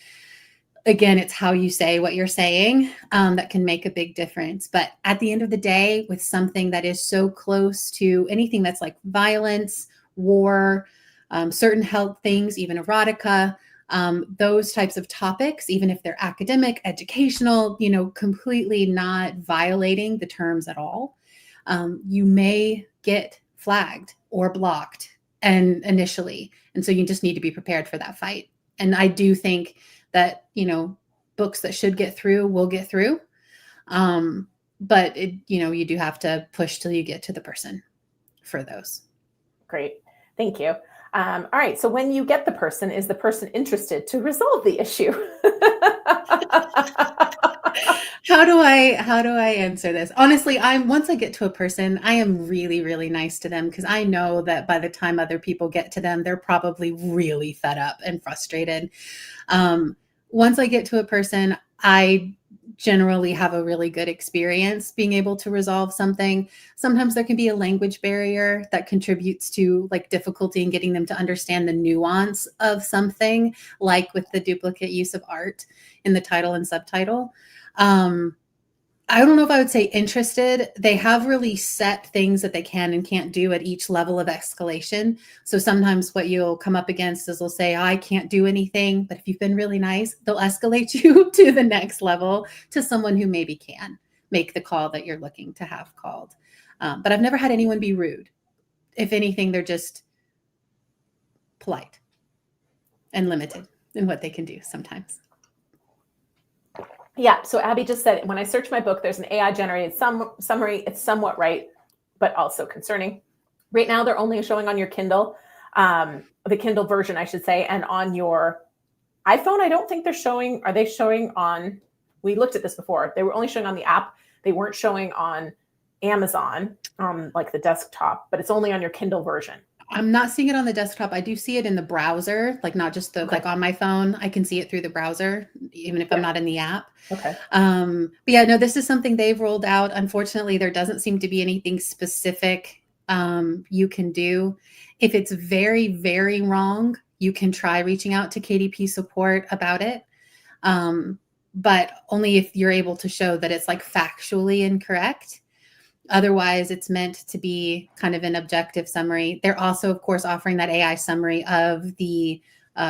Speaker 2: again, it's how you say what you're saying that can make a big difference. But at the end of the day, with something that is so close to anything that's like violence, war, certain health things, even erotica, those types of topics, even if they're academic, educational, completely not violating the terms at all, you may get flagged or blocked and initially. And so you just need to be prepared for that fight. And I do think that books that should get through will get through, but you do have to push till you get to the person for those.
Speaker 1: Great, thank you. All right, so when you get the person, is the person interested to resolve the issue?
Speaker 2: How do I answer this? Honestly, once I get to a person, I am really, really nice to them because I know that by the time other people get to them, they're probably really fed up and frustrated. Once I get to a person, I generally have a really good experience being able to resolve something. Sometimes there can be a language barrier that contributes to like difficulty in getting them to understand the nuance of something, like with the duplicate use of art in the title and subtitle. I don't know if I would say interested. They have really set things that they can and can't do at each level of escalation. So sometimes what you'll come up against is they'll say, I can't do anything. But if you've been really nice, they'll escalate you to the next level to someone who maybe can make the call that you're looking to have called. But I've never had anyone be rude. If anything, they're just polite and limited in what they can do sometimes.
Speaker 1: Yeah, so Abby just said, when I search my book, there's an AI generated summary. It's somewhat right, but also concerning. Right now, they're only showing on your Kindle, the Kindle version, I should say, and on your iPhone, I don't think they're showing. Are they showing on, we looked at this before. They were only showing on the app. They weren't showing on Amazon, like the desktop, but it's only on your Kindle version.
Speaker 2: I'm not seeing it on the desktop. I do see it in the browser, like not just
Speaker 1: Okay.
Speaker 2: like on my phone. I can see it through the browser, even if I'm not in the app.
Speaker 1: Okay.
Speaker 2: But yeah, no, this is something they've rolled out. Unfortunately, there doesn't seem to be anything specific you can do. If it's very, very wrong, you can try reaching out to KDP support about it. But only if you're able to show that it's like factually incorrect. Otherwise, it's meant to be kind of an objective summary. They're also, of course, offering that AI summary of the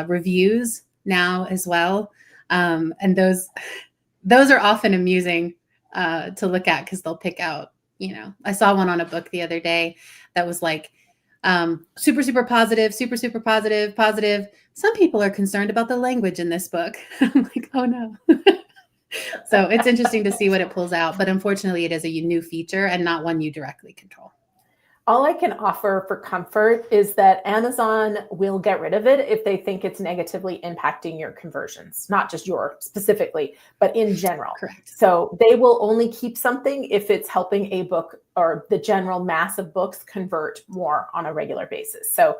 Speaker 2: reviews now as well. And those are often amusing to look at because they'll pick out, I saw one on a book the other day that was like, super, super positive, super, super positive, positive. Some people are concerned about the language in this book. I'm like, oh no. So it's interesting to see what it pulls out, but unfortunately it is a new feature and not one you directly control.
Speaker 1: All I can offer for comfort is that Amazon will get rid of it if they think it's negatively impacting your conversions, not just your specifically, but in general.
Speaker 2: Correct.
Speaker 1: So they will only keep something if it's helping a book or the general mass of books convert more on a regular basis. So,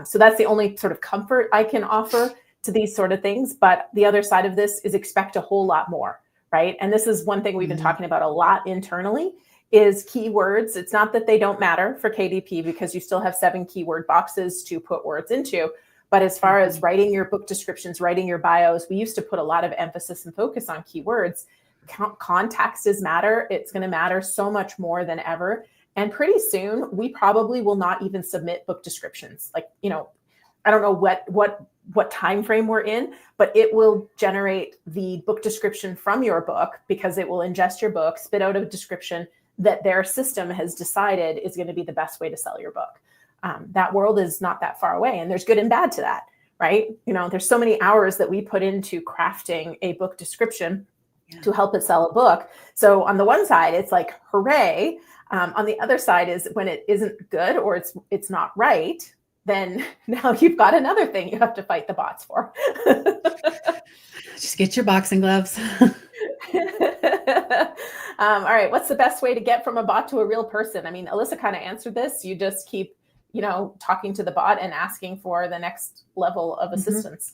Speaker 1: so that's the only sort of comfort I can offer to these sort of things. But the other side of this is expect a whole lot more, right? And this is one thing we've been talking about a lot internally, is keywords. It's not that they don't matter for KDP, because you still have 7 keyword boxes to put words into. But as far as writing your book descriptions, writing your bios, we used to put a lot of emphasis and focus on keywords. Context is matter. It's going to matter so much more than ever. And pretty soon, we probably will not even submit book descriptions. Like, you know, I don't know what time frame we're in, but it will generate the book description from your book, because it will ingest your book, spit out a description that their system has decided is going to be the best way to sell your book. That world is not that far away, and there's good and bad to that, right? You know, there's so many hours that we put into crafting a book description to help it sell a book. So on the one side, it's like, hooray. On the other side is when it isn't good or it's not right, then now you've got another thing you have to fight the bots for.
Speaker 2: Just get your boxing gloves.
Speaker 1: All right. What's the best way to get from a bot to a real person? I mean, Alyssa kind of answered this. You just keep, you know, talking to the bot and asking for the next level of assistance.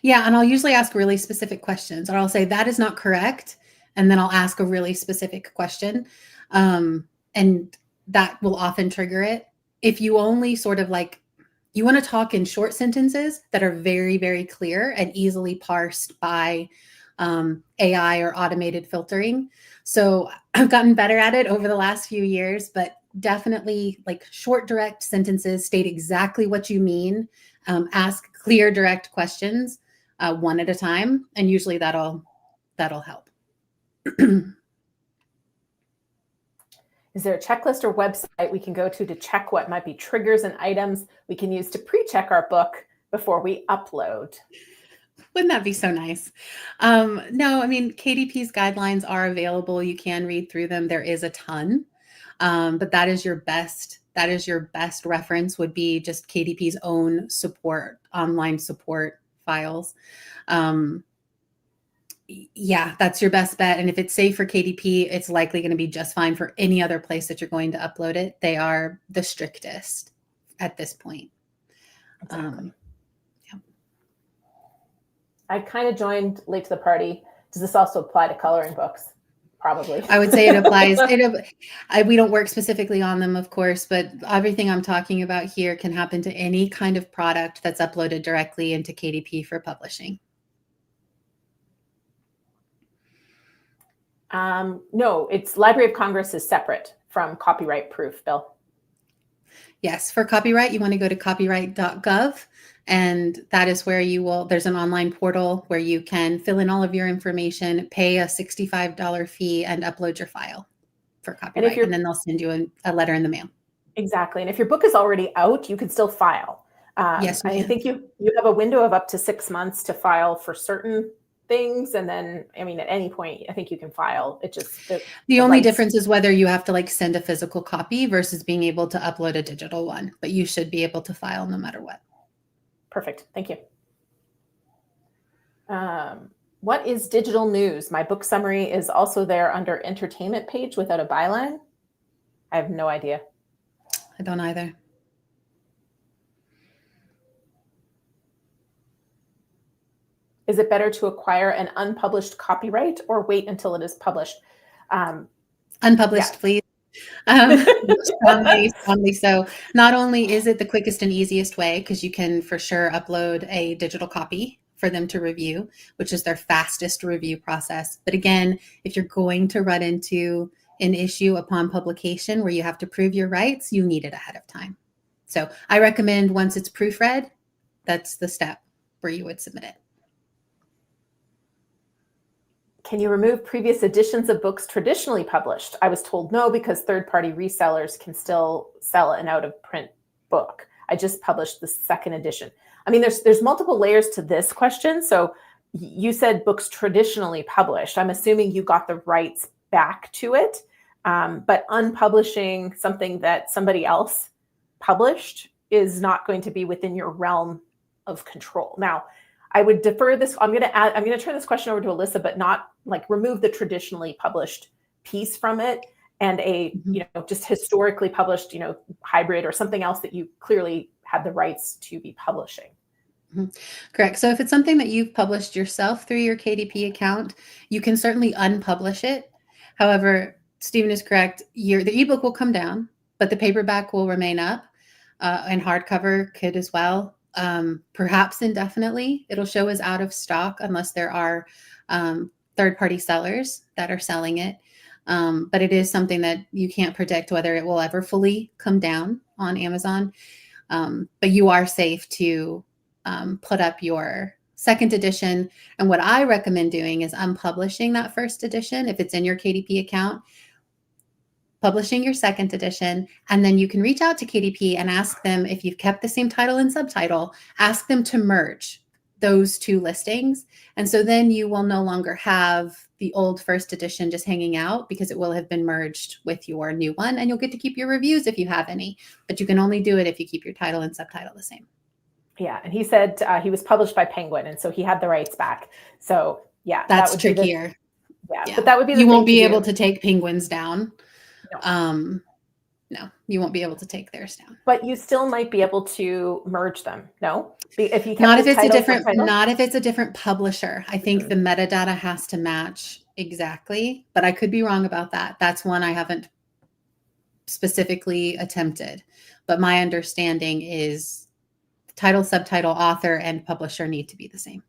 Speaker 2: Yeah. And I'll usually ask really specific questions, or I'll say that is not correct. And then I'll ask a really specific question. And that will often trigger it. If you only sort of like, you want to talk in short sentences that are very, very clear and easily parsed by AI or automated filtering. So I've gotten better at it over the last few years, but definitely like short, direct sentences, state exactly what you mean, ask clear, direct questions one at a time. And usually that'll help.
Speaker 1: Is there a checklist or website we can go to check what might be triggers and items we can use to pre-check our book before we upload?
Speaker 2: Wouldn't that be so nice? No, I mean, KDP's guidelines are available. You can read through them. There is a ton, but that is your best reference, would be just KDP's own support, online support files. Yeah, that's your best bet. And if it's safe for KDP, it's likely going to be just fine for any other place that you're going to upload it. They are the strictest at this point.
Speaker 1: Exactly. I kind of joined late to the party. Does this also apply to coloring books? Probably.
Speaker 2: I would say it applies. We don't work specifically on them, of course, but everything I'm talking about here can happen to any kind of product that's uploaded directly into KDP for publishing.
Speaker 1: No, it's Library of Congress is separate from copyright proof, Bill.
Speaker 2: Yes, for copyright, you want to go to copyright.gov. And that is where there's an online portal where you can fill in all of your information, pay a $65 fee, and upload your file for copyright. And then they'll send you a letter in the mail.
Speaker 1: Exactly. And if your book is already out, you can still file.
Speaker 2: Yes,
Speaker 1: I think you have a window of up to 6 months to file for certain things. And then, I mean, at any point, I think you can file. It just,
Speaker 2: the only difference is whether you have to like send a physical copy versus being able to upload a digital one, but you should be able to file no matter what.
Speaker 1: Perfect. Thank you. What is digital news? My book summary is also there under entertainment page without a byline. I have no idea.
Speaker 2: I don't either.
Speaker 1: Is it better to acquire an unpublished copyright or wait until it is published?
Speaker 2: Unpublished, yeah. Please. Strongly so. Not only is it the quickest and easiest way, because you can for sure upload a digital copy for them to review, which is their fastest review process. But again, if you're going to run into an issue upon publication where you have to prove your rights, you need it ahead of time. So I recommend once it's proofread, that's the step where you would submit it.
Speaker 1: Can you remove previous editions of books traditionally published? I was told no, because third-party resellers can still sell an out-of-print book. I just published the second edition. I mean, there's multiple layers to this question. So you said books traditionally published. I'm assuming you got the rights back to it. But unpublishing something that somebody else published is not going to be within your realm of control. Now, I would defer this. I'm going to turn this question over to Alyssa, but not like remove the traditionally published piece from it and a, just historically published, hybrid or something else that you clearly had the rights to be publishing.
Speaker 2: Correct. So if it's something that you've published yourself through your KDP account, you can certainly unpublish it. However, Stephen is correct. The ebook will come down, but the paperback will remain up, and hardcover could as well. Perhaps indefinitely. It'll show as out of stock unless there are third-party sellers that are selling it. But it is something that you can't predict whether it will ever fully come down on Amazon. But you are safe to put up your second edition. And what I recommend doing is unpublishing that first edition if it's in your KDP account, publishing your second edition, and then you can reach out to KDP and ask them if you've kept the same title and subtitle, ask them to merge those two listings. And so then you will no longer have the old first edition just hanging out because it will have been merged with your new one, and you'll get to keep your reviews if you have any, but you can only do it if you keep your title and subtitle the same.
Speaker 1: Yeah, and he said he was published by Penguin, and so he had the rights back. So yeah,
Speaker 2: that's
Speaker 1: that would
Speaker 2: trickier.
Speaker 1: But that would be
Speaker 2: you won't be able to take Penguins down.
Speaker 1: No.
Speaker 2: No, you won't be able to take theirs down.
Speaker 1: But you still might be able to merge them. No,
Speaker 2: if you not if it's a different not if it's a different publisher. I think the metadata has to match exactly, but I could be wrong about that. That's one I haven't specifically attempted, but my understanding is title, subtitle, author, and publisher need to be the same.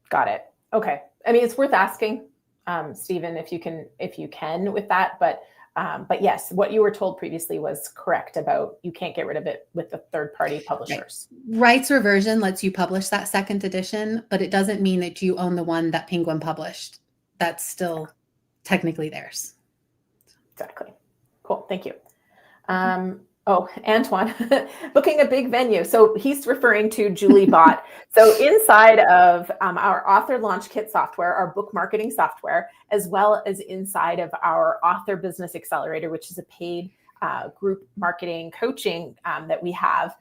Speaker 1: Got it. Okay. I mean, it's worth asking, Stephen, if you can with that, but yes, what you were told previously was correct about you can't get rid of it with the third-party publishers.
Speaker 2: Right. Rights reversion lets you publish that second edition, but it doesn't mean that you own the one that Penguin published. That's still technically theirs.
Speaker 1: Exactly. Cool. Thank you. Oh, Antoine, booking a big venue. So he's referring to JulieBot. So inside of our author launch kit software, our book marketing software, as well as inside of our author business accelerator, which is a paid group marketing coaching that we have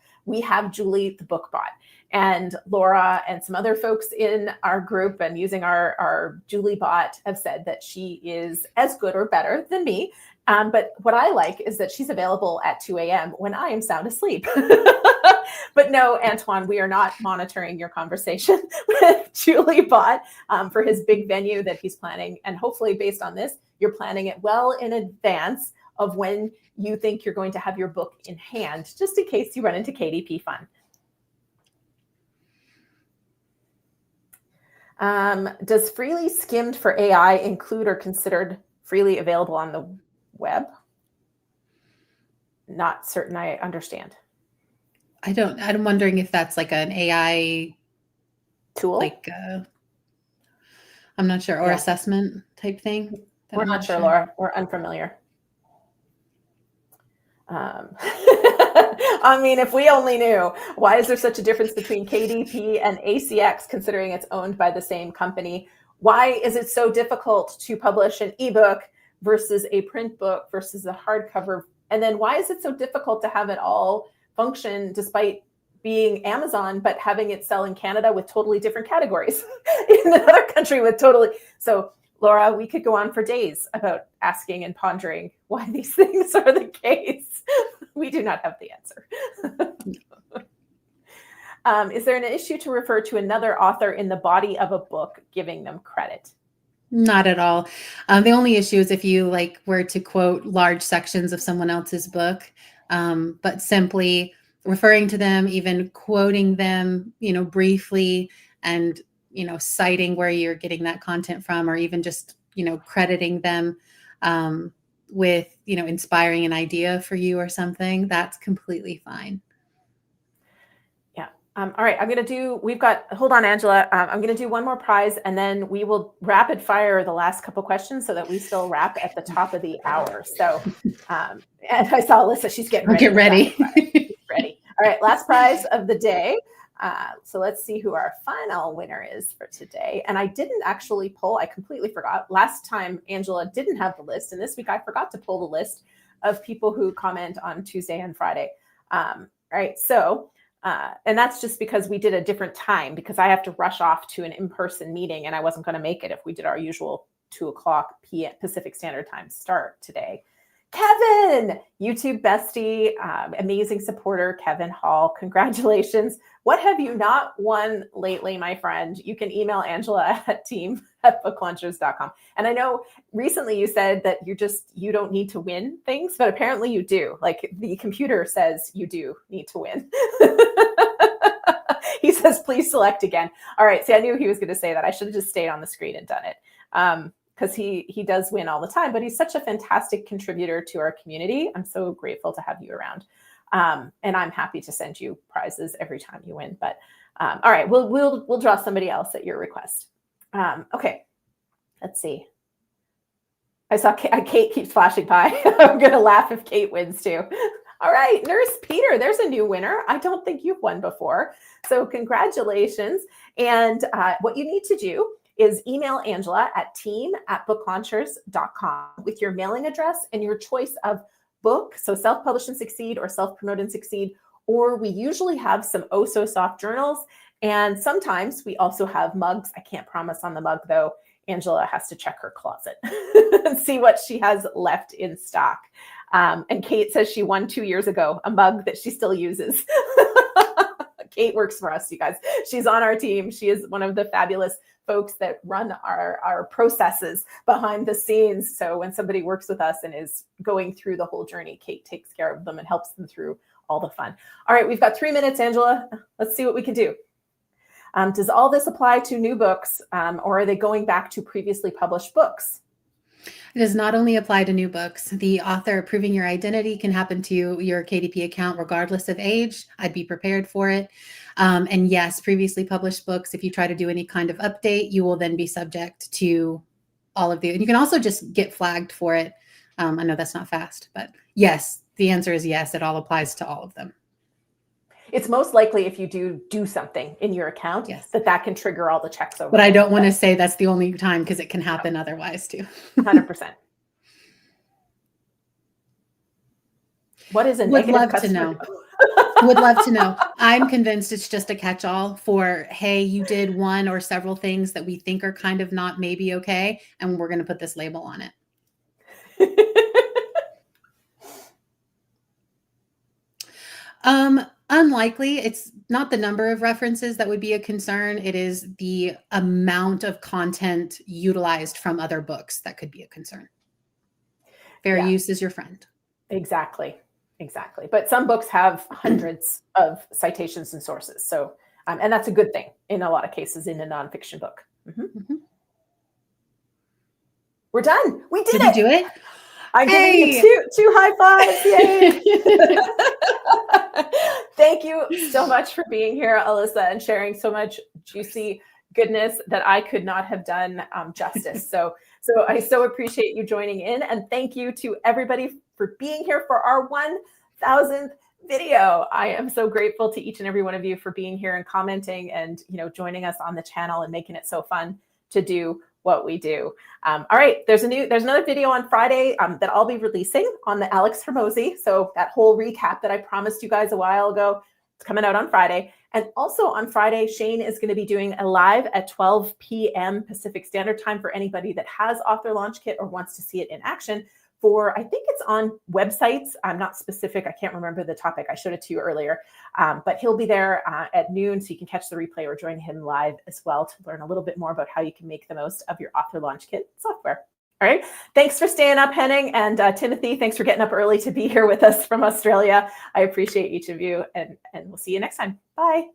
Speaker 1: Julie the BookBot. And Laura and some other folks in our group and using our JulieBot have said that she is as good or better than me. But what I like is that she's available at 2 a.m. when I am sound asleep. But no, Antoine, we are not monitoring your conversation with JulieBot for his big venue that he's planning. And hopefully based on this, you're planning it well in advance of when you think you're going to have your book in hand, just in case you run into KDP fun. Does freely skimmed for AI include or considered freely available on the web? Not certain I understand.
Speaker 2: I'm wondering if that's like an AI
Speaker 1: tool,
Speaker 2: like I'm not sure, or assessment type thing.
Speaker 1: We're not sure, Laura. We're unfamiliar. I mean, if we only knew. Why is there such a difference between KDP and ACX, considering it's owned by the same company? Why is it so difficult to publish an ebook versus a print book versus a hardcover? And then why is it so difficult to have it all function despite being Amazon, but having it sell in Canada with totally different categories in another country with totally... So Laura, we could go on for days about asking and pondering why these things are the case. We do not have the answer. Is there an issue to refer to another author in the body of a book, giving them credit?
Speaker 2: Not at all. The only issue is if you were to quote large sections of someone else's book, but simply referring to them, even quoting them, briefly, and citing where you're getting that content from, or even just crediting them with inspiring an idea for you or something, that's completely fine.
Speaker 1: All right, hold on, Angela. I'm going to do one more prize, and then we will rapid fire the last couple questions so that we still wrap at the top of the hour. So, and I saw Alyssa, she's getting ready.
Speaker 2: Get ready.
Speaker 1: Ready. All right, last prize of the day. So let's see who our final winner is for today. And I didn't actually pull, I completely forgot. Last time Angela didn't have the list, and this week I forgot to pull the list of people who comment on Tuesday and Friday. Right, so, and that's just because we did a different time, because I have to rush off to an in-person meeting and I wasn't gonna make it if we did our usual 2:00 p.m. Pacific Standard Time start today. Kevin, YouTube bestie, amazing supporter, Kevin Hall. Congratulations. What have you not won lately, my friend? You can email Angela at team@booklaunchers.com. And I know recently you said that you don't need to win things, but apparently you do. Like the computer says you do need to win. He says, please select again. All right. See, I knew he was going to say that. I should have just stayed on the screen and done it. Because he does win all the time, but he's such a fantastic contributor to our community. I'm so grateful to have you around. And I'm happy to send you prizes every time you win. But all right, we'll draw somebody else at your request. Okay, let's see. I saw Kate keeps flashing by. I'm gonna laugh if Kate wins too. All right, Nurse Peter, there's a new winner. I don't think you've won before. So congratulations. And what you need to do is email Angela at team@booklaunchers.com with your mailing address and your choice of book, so Self-Publish and Succeed or Self-Promote and Succeed, or we usually have some oh-so-soft journals, and sometimes we also have mugs. I can't promise on the mug, though. Angela has to check her closet and see what she has left in stock. And Kate says she won 2 years ago, a mug that she still uses. Kate works for us, you guys. She's on our team. She is one of the fabulous folks that run our processes behind the scenes. So when somebody works with us and is going through the whole journey, Kate takes care of them and helps them through all the fun. All right, we've got 3 minutes, Angela. Let's see what we can do. Does all this apply to new books, or are they going back to previously published books?
Speaker 2: It does not only apply to new books. The author proving your identity can happen to your KDP account regardless of age. I'd be prepared for it. And yes, previously published books, if you try to do any kind of update, you will then be subject to all of the, and you can also just get flagged for it. I know that's not fast, but yes, the answer is yes, it all applies to all of them.
Speaker 1: It's most likely if you do something in your account, yes, that can trigger all the checks over.
Speaker 2: But I don't want to say that's the only time, because it can happen otherwise too.
Speaker 1: 100%. What is a
Speaker 2: Would
Speaker 1: negative
Speaker 2: love
Speaker 1: customer?
Speaker 2: To know. Would love to know. I'm convinced it's just a catch-all for, hey, you did one or several things that we think are kind of not maybe okay, and we're going to put this label on it. Unlikely. It's not the number of references that would be a concern. It is the amount of content utilized from other books that could be a concern. Fair use is your friend. Exactly.
Speaker 1: But some books have hundreds of citations and sources. So, and that's a good thing in a lot of cases in a nonfiction book. We're done. We did it.
Speaker 2: Did we do it?
Speaker 1: I'm giving you two high fives. Yay. Thank you so much for being here, Alyssa, and sharing so much juicy goodness that I could not have done justice. So I so appreciate you joining in, and thank you to everybody for being here for our 1,000th video. I am so grateful to each and every one of you for being here and commenting and joining us on the channel and making it so fun to do what we do. All right, there's another video on Friday that I'll be releasing on the Alex Hormozi. So that whole recap that I promised you guys a while ago, it's coming out on Friday. And also on Friday, Shane is going to be doing a live at 12 p.m. Pacific Standard Time for anybody that has Author Launch Kit or wants to see it in action. I think it's on websites. I'm not specific. I can't remember the topic. I showed it to you earlier. But he'll be there at noon, so you can catch the replay or join him live as well to learn a little bit more about how you can make the most of your Author Launch Kit software. All right. Thanks for staying up, Henning. And Timothy, thanks for getting up early to be here with us from Australia. I appreciate each of you, and we'll see you next time. Bye.